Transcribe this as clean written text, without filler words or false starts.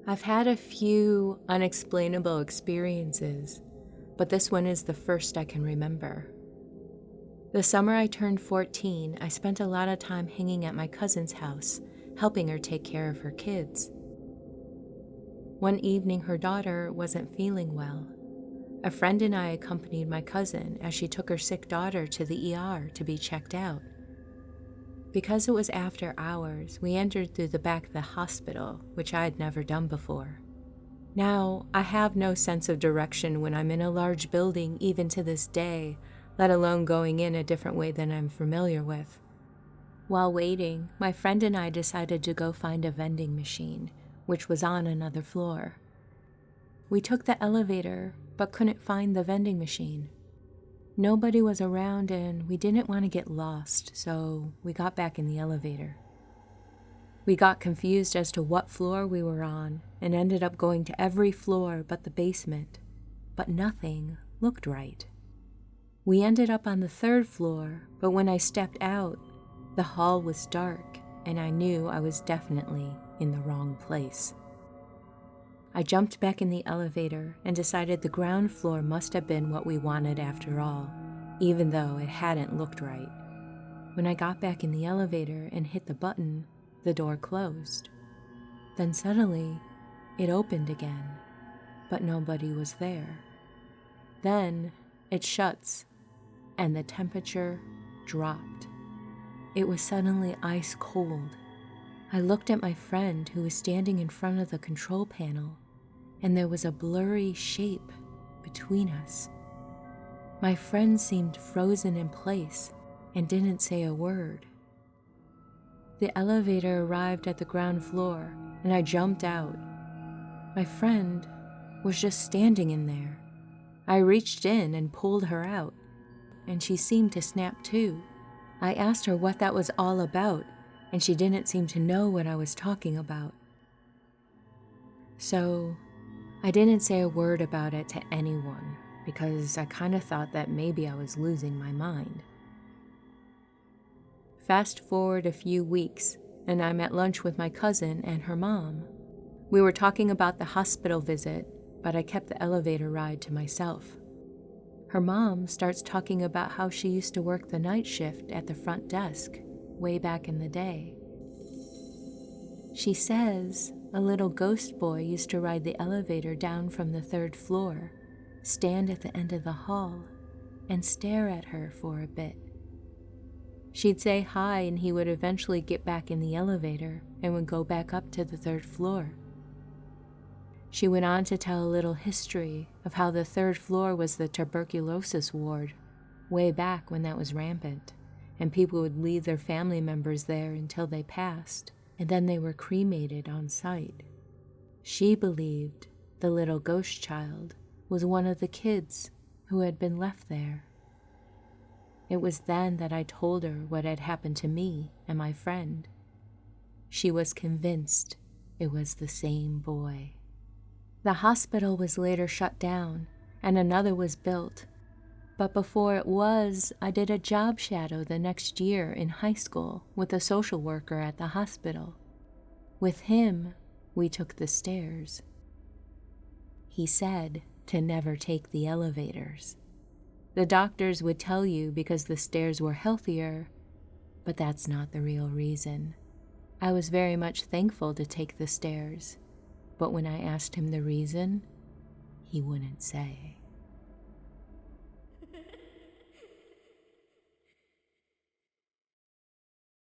I've had a few unexplainable experiences, but this one is the first I can remember. The summer I turned 14, I spent a lot of time hanging at my cousin's house, helping her take care of her kids. One evening, her daughter wasn't feeling well. A friend and I accompanied my cousin as she took her sick daughter to the ER to be checked out. Because it was after hours, we entered through the back of the hospital, which I had never done before. Now, I have no sense of direction when I'm in a large building, even to this day, let alone going in a different way than I'm familiar with. While waiting, my friend and I decided to go find a vending machine, which was on another floor. We took the elevator, but couldn't find the vending machine. Nobody was around and we didn't want to get lost, so we got back in the elevator. We got confused as to what floor we were on and ended up going to every floor but the basement, but nothing looked right. We ended up on the 3rd floor, but when I stepped out, the hall was dark and I knew I was definitely in the wrong place. I jumped back in the elevator and decided the ground floor must have been what we wanted after all, even though it hadn't looked right. When I got back in the elevator and hit the button, the door closed. Then suddenly, it opened again, but nobody was there. Then it shuts, and the temperature dropped. It was suddenly ice cold. I looked at my friend who was standing in front of the control panel, and there was a blurry shape between us. My friend seemed frozen in place and didn't say a word. The elevator arrived at the ground floor, and I jumped out. My friend was just standing in there. I reached in and pulled her out, and she seemed to snap too. I asked her what that was all about, and she didn't seem to know what I was talking about. So, I didn't say a word about it to anyone, because I kind of thought that maybe I was losing my mind. Fast forward a few weeks, and I'm at lunch with my cousin and her mom. We were talking about the hospital visit, but I kept the elevator ride to myself. Her mom starts talking about how she used to work the night shift at the front desk way back in the day. She says a little ghost boy used to ride the elevator down from the 3rd floor, stand at the end of the hall, and stare at her for a bit. She'd say hi and he would eventually get back in the elevator and would go back up to the 3rd floor. She went on to tell a little history of how the 3rd floor was the tuberculosis ward, way back when that was rampant, and people would leave their family members there until they passed, and then they were cremated on site. She believed the little ghost child was one of the kids who had been left there. It was then that I told her what had happened to me and my friend. She was convinced it was the same boy. The hospital was later shut down, and another was built. But before it was, I did a job shadow the next year in high school with a social worker at the hospital. With him, we took the stairs. He said to never take the elevators. The doctors would tell you because the stairs were healthier, but that's not the real reason. I was very much thankful to take the stairs, but when I asked him the reason, he wouldn't say.